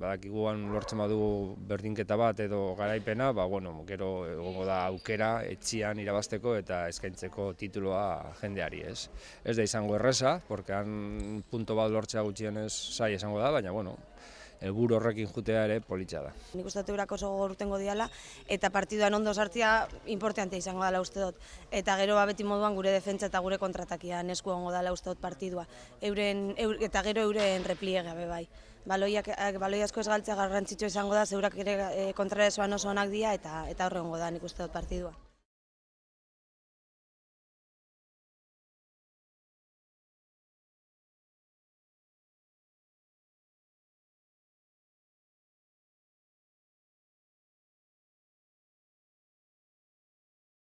badakiguan lortzen badugu berdinketa bat edo garaipena, gero egongo da aukera etxian irabazteko eta eskaintzeko tituloa jendeari, ez? Ez da izango erresa, porque han punto bat lortzea gutxienez zaila izango da, baina, helburu horrekin jutea ere politxa da. Nik uste dut eurak oso gogortengo diala eta partiduan ondo sartzea importantea izango dela uste dut. Eta gero beti moduan gure defentsa eta gure kontratakian esku egongo dela uste dut partidua. Eta gero euren repliegea bai. Baloi asko ez galtzea garrantzitsua izango da, zeurak ere kontraresoan oso onak dira eta horre egongo da nik uste dut partidua.